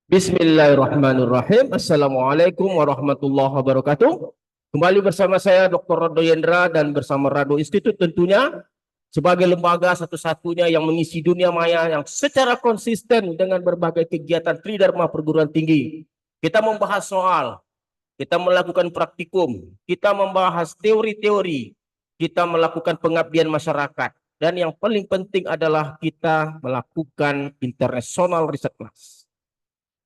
Bismillahirrahmanirrahim. Assalamualaikum warahmatullahi wabarakatuh. Kembali bersama saya Dr. Rado Yendra dan bersama Rado Institute tentunya sebagai lembaga satu-satunya yang mengisi dunia maya yang secara konsisten dengan berbagai kegiatan tridharma perguruan tinggi. Kita membahas soal, kita melakukan praktikum, kita membahas teori-teori, kita melakukan pengabdian masyarakat, dan yang paling penting adalah kita melakukan international research class.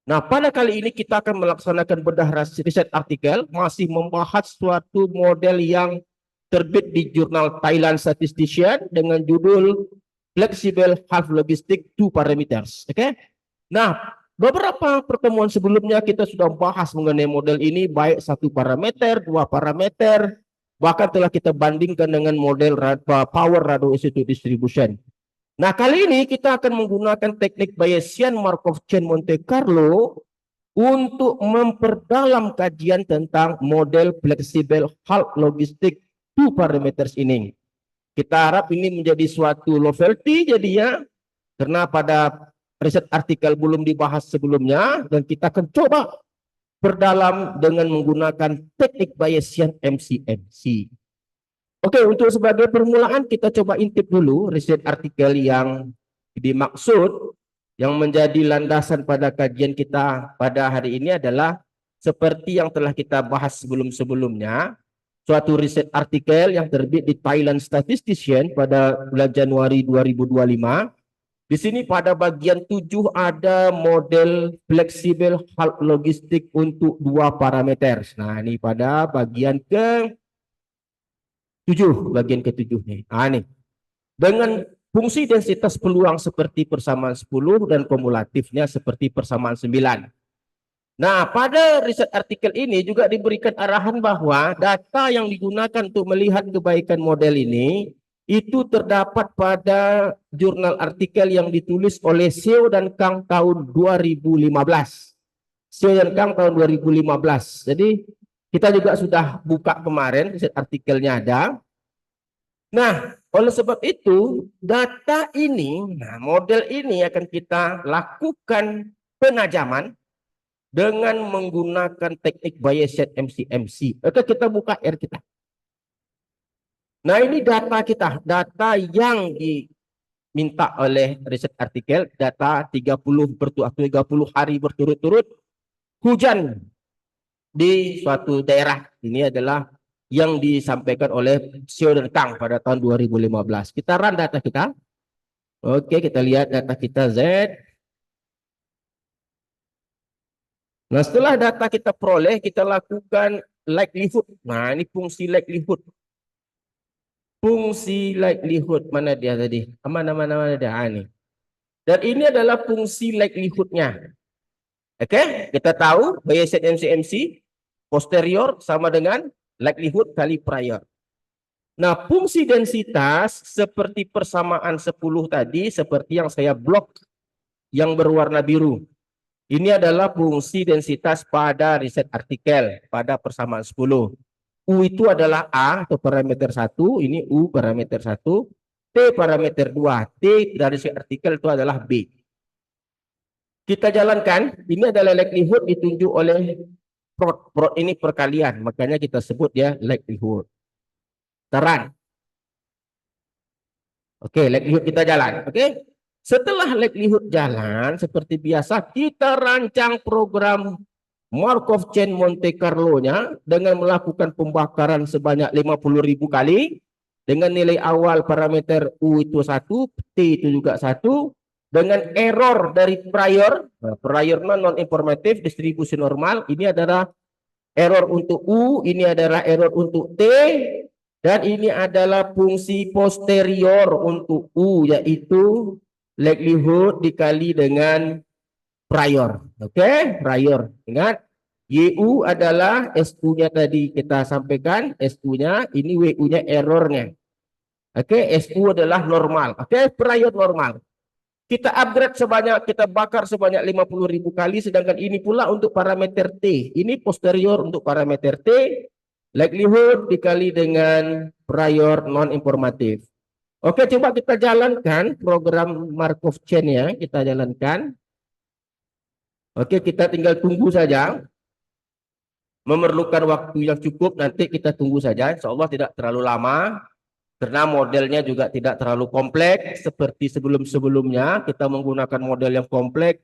Nah, pada kali ini kita akan melaksanakan bedah riset artikel, masih membahas suatu model yang terbit di jurnal Thailand Statistician dengan judul Flexible Half Logistic Two Parameters. Oke? Nah, beberapa pertemuan sebelumnya kita sudah bahas mengenai model ini, baik satu parameter, dua parameter, bahkan telah kita bandingkan dengan model Power Rado Institute Distribution. Nah, kali ini kita akan menggunakan teknik Bayesian Markov Chain Monte Carlo untuk memperdalam kajian tentang model fleksibel half logistik two parameters ini. Kita harap ini menjadi suatu novelty jadinya, karena pada riset artikel belum dibahas sebelumnya, dan kita akan coba perdalam dengan menggunakan teknik Bayesian MCMC. Oke, untuk sebagai permulaan kita coba intip dulu riset artikel yang dimaksud, yang menjadi landasan pada kajian kita pada hari ini adalah seperti yang telah kita bahas sebelum-sebelumnya, suatu riset artikel yang terbit di Thailand Statistician pada bulan Januari 2025. Di sini pada bagian 7 ada model fleksibel half logistik untuk dua parameter. Nah, ini pada bagian bagian ketujuh nih. Nih. Dengan fungsi densitas peluang seperti persamaan 10 dan kumulatifnya seperti persamaan 9. Nah, pada riset artikel ini juga diberikan arahan bahwa data yang digunakan untuk melihat kebaikan model ini itu terdapat pada jurnal artikel yang ditulis oleh Seo dan Kang tahun 2015. Seo dan Kang tahun 2015. Jadi kita juga sudah buka kemarin, riset artikelnya ada. Nah, oleh sebab itu, data ini, model ini akan kita lakukan penajaman dengan menggunakan teknik Bayesian MCMC. Oke, kita buka R kita. Nah, ini data kita, data yang diminta oleh riset artikel, data 30 hari berturut-turut hujan di suatu daerah. Ini adalah yang disampaikan oleh Seo dan Kang pada tahun 2015. Kita run data kita. Oke, kita lihat data kita Z. Nah, setelah data kita peroleh, kita lakukan likelihood. Nah, ini fungsi likelihood. Fungsi likelihood, mana dia tadi? Mana dia? Ini. Dan ini adalah fungsi likelihoodnya. Oke, kita tahu Bayesian MCMC posterior sama dengan likelihood kali prior. Nah, fungsi densitas seperti persamaan 10 tadi, seperti yang saya blok yang berwarna biru. Ini adalah fungsi densitas pada riset artikel pada persamaan 10. U itu adalah A atau parameter 1, ini U parameter 1, T parameter 2, T dari riset artikel itu adalah B. Kita jalankan, ini adalah likelihood ditunjuk oleh prot ini perkalian, makanya kita sebut ya likelihood. Terang. Oke, likelihood kita jalan. Oke. Setelah likelihood jalan, seperti biasa kita rancang program Markov Chain Monte Carlo-nya dengan melakukan pembakaran sebanyak 50.000 kali dengan nilai awal parameter U itu 1, T itu juga 1, dengan error dari prior, prior non-informatif, distribusi normal, ini adalah error untuk U, ini adalah error untuk T, dan ini adalah fungsi posterior untuk U, yaitu likelihood dikali dengan prior. Oke, prior. Ingat, YU adalah SU-nya tadi kita sampaikan, SU-nya, ini WU-nya errornya. Oke, SU adalah normal. Oke, prior normal. Kita upgrade sebanyak, kita bakar sebanyak 50.000 kali, sedangkan ini pula untuk parameter T. Ini posterior untuk parameter T, likelihood dikali dengan prior non-informatif. Oke, coba kita jalankan program Markov Chain ya, kita jalankan. Oke, kita tinggal tunggu saja. Memerlukan waktu yang cukup, nanti kita tunggu saja. Insya Allah tidak terlalu lama. Karena modelnya juga tidak terlalu kompleks seperti sebelum-sebelumnya. Kita menggunakan model yang kompleks.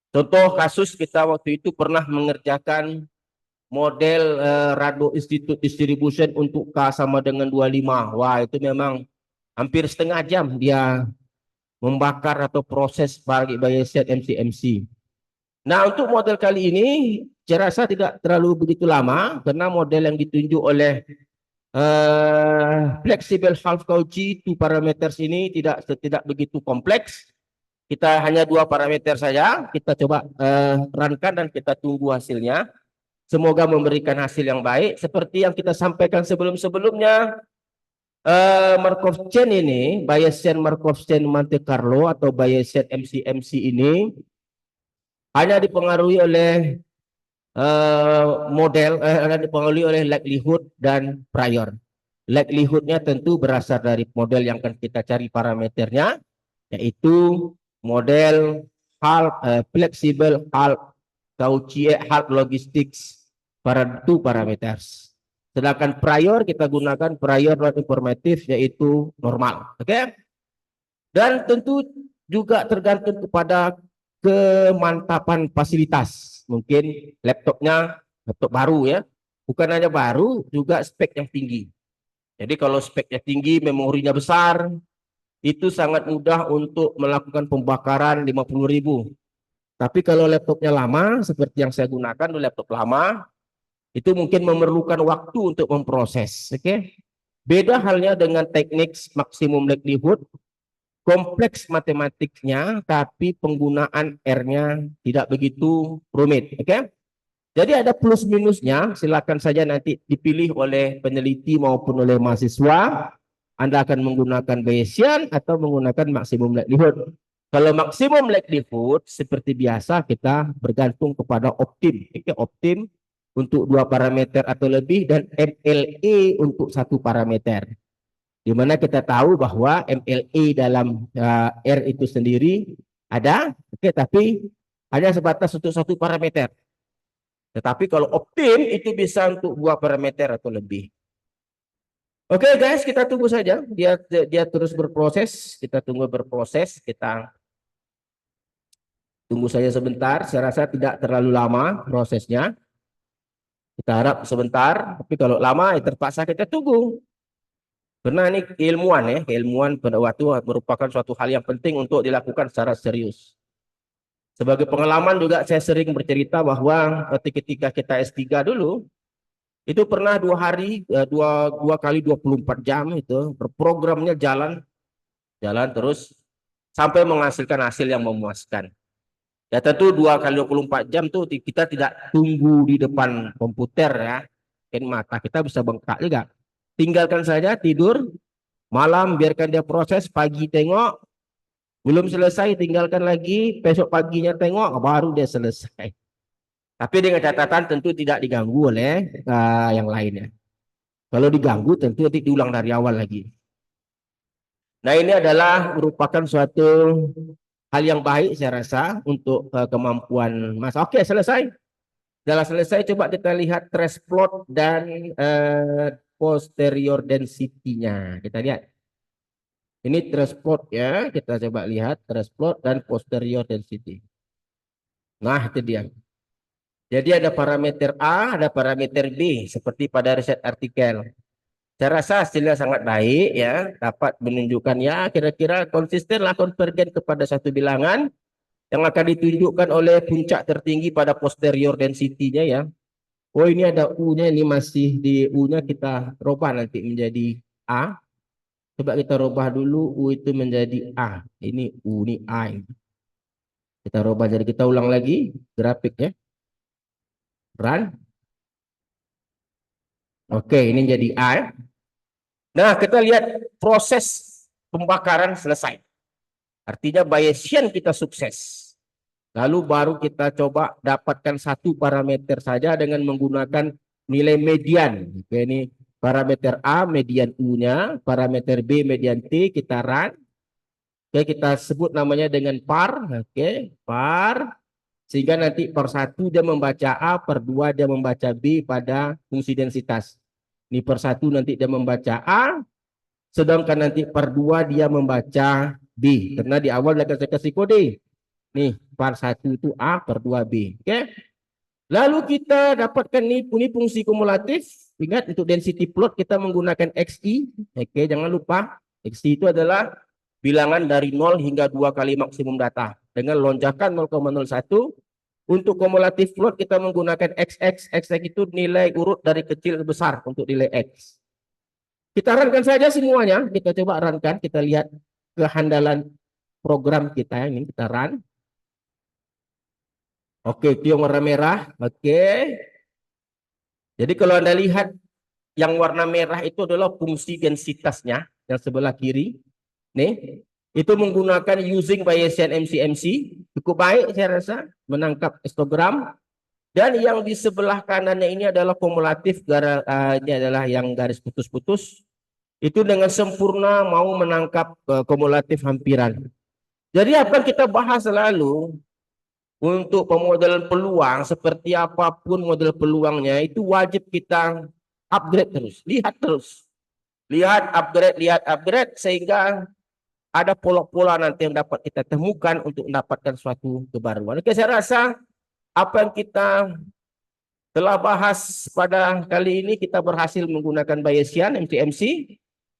Contoh kasus kita waktu itu pernah mengerjakan model Rado Institute Distribution untuk K sama dengan 25. Wah, itu memang hampir setengah jam dia membakar atau proses bagi Bayesian MC-MC. Nah, untuk model kali ini saya rasa tidak terlalu begitu lama karena model yang ditunjuk oleh flexible half Cauchy 2 parameters ini tidak begitu kompleks. Kita hanya 2 parameter saja. Kita coba runkan dan kita tunggu hasilnya. Semoga memberikan hasil yang baik. Seperti yang kita sampaikan sebelum-sebelumnya, Markov chain ini, Bayesian Markov chain Monte Carlo atau Bayesian MC-MC ini hanya dipengaruhi oleh hanya dipengaruhi oleh likelihood dan prior. Likelihoodnya tentu berasal dari model yang akan kita cari parameternya, yaitu model flexible Cauchy half logistics para 2 parameters. Sedangkan prior kita gunakan prior non informatif, yaitu normal. Oke? Dan tentu juga tergantung kepada kemantapan fasilitas. Mungkin laptopnya laptop baru ya, bukan hanya baru, juga spek yang tinggi. Jadi kalau speknya tinggi, memorinya besar, itu sangat mudah untuk melakukan pembakaran 50.000. Tapi kalau laptopnya lama, seperti yang saya gunakan laptop lama, itu mungkin memerlukan waktu untuk memproses. Oke? Beda halnya dengan teknik maksimum likelihood, kompleks matematiknya, tapi penggunaan R-nya tidak begitu rumit. Oke? Jadi ada plus minusnya, silakan saja nanti dipilih oleh peneliti maupun oleh mahasiswa. Anda akan menggunakan Bayesian atau menggunakan maksimum likelihood. Kalau maksimum likelihood seperti biasa kita bergantung kepada optim. Optim untuk 2 parameter atau lebih dan MLE untuk 1 parameter. Di mana kita tahu bahwa MLE dalam R itu sendiri ada, tapi hanya sebatas untuk 1 parameter. Tetapi kalau optim itu bisa untuk 2 parameter atau lebih. Oke guys, kita tunggu saja. Dia terus berproses. Kita tunggu berproses. Kita tunggu saja sebentar. Saya rasa tidak terlalu lama prosesnya. Kita harap sebentar. Tapi kalau lama, ya terpaksa kita tunggu. Karena ini keilmuan ya. Keilmuan pada waktu merupakan suatu hal yang penting untuk dilakukan secara serius. Sebagai pengalaman juga saya sering bercerita bahwa ketika kita S3 dulu, itu pernah 2 hari, 2 kali 24 jam itu programnya jalan terus sampai menghasilkan hasil yang memuaskan. Ya tentu 2 kali 24 jam tuh kita tidak tunggu di depan komputer ya. Kan mata kita bisa bengkak juga. Tinggalkan saja tidur, malam biarkan dia proses, pagi tengok, belum selesai tinggalkan lagi, besok paginya tengok, baru dia selesai. Tapi dengan catatan tentu tidak diganggu oleh yang lainnya. Kalau diganggu tentu nanti diulang dari awal lagi. Nah ini adalah merupakan suatu hal yang baik saya rasa untuk kemampuan Mas. Oke selesai. Setelah selesai coba kita lihat trace plot dan posterior density-nya. Kita lihat. Ini trace plot ya. Kita coba lihat trace plot dan posterior density. Nah itu dia. Jadi ada parameter A, ada parameter B, seperti pada riset artikel. Saya rasa hasilnya sangat baik ya, dapat menunjukkan ya kira-kira konsisten lah konvergen kepada satu bilangan yang akan ditunjukkan oleh puncak tertinggi pada posterior density-nya ya. Oh ini ada U-nya, ini masih di U-nya kita rubah nanti menjadi A. Coba kita rubah dulu U itu menjadi A. Ini U, ini A. Kita rubah jadi kita ulang lagi grafiknya. Run. Oke, ini jadi A. Nah, kita lihat proses pembakaran selesai. Artinya Bayesian kita sukses. Lalu baru kita coba dapatkan 1 parameter saja dengan menggunakan nilai median. Oke, ini parameter A, median U-nya. Parameter B, median T, kita run. Oke, kita sebut namanya dengan par. Oke, par. Sehingga nanti per 1 dia membaca A, per 2 dia membaca B pada fungsi densitas. Ini per 1 nanti dia membaca A, sedangkan nanti per 2 dia membaca B. Karena di awal saya kasih kode. Nih, per 1 itu A, per 2 B. Oke. Lalu kita dapatkan ini fungsi kumulatif. Ingat untuk density plot kita menggunakan XI. Oke, jangan lupa XI itu adalah bilangan dari 0 hingga 2 kali maksimum data. Dengan lonjakan 0,01. Untuk kumulatif plot kita menggunakan XX. XX itu nilai urut dari kecil ke besar untuk nilai X. Kita runkan saja semuanya. Kita coba runkan. Kita lihat kehandalan program kita. Ini kita run. Oke, itu yang warna merah. Oke. Jadi kalau Anda lihat yang warna merah itu adalah fungsi densitasnya yang sebelah kiri. Nih, itu menggunakan using Bayesian MCMC. Cukup baik saya rasa menangkap histogram. Dan yang di sebelah kanannya ini adalah kumulatif, ini adalah yang garis putus-putus. Itu dengan sempurna mau menangkap kumulatif hampiran. Jadi apa yang kita bahas lalu, untuk pemodelan peluang, seperti apapun model peluangnya, itu wajib kita upgrade terus, lihat terus. Lihat, upgrade, sehingga ada pola-pola nanti yang dapat kita temukan untuk mendapatkan suatu kebaruan. Oke, saya rasa apa yang kita telah bahas pada kali ini, kita berhasil menggunakan Bayesian MCMC.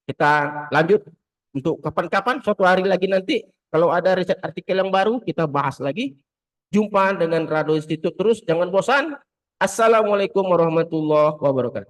Kita lanjut untuk kapan-kapan, suatu hari lagi nanti, kalau ada riset artikel yang baru, kita bahas lagi. Jumpa dengan Rado Institute terus, jangan bosan. Assalamualaikum warahmatullahi wabarakatuh.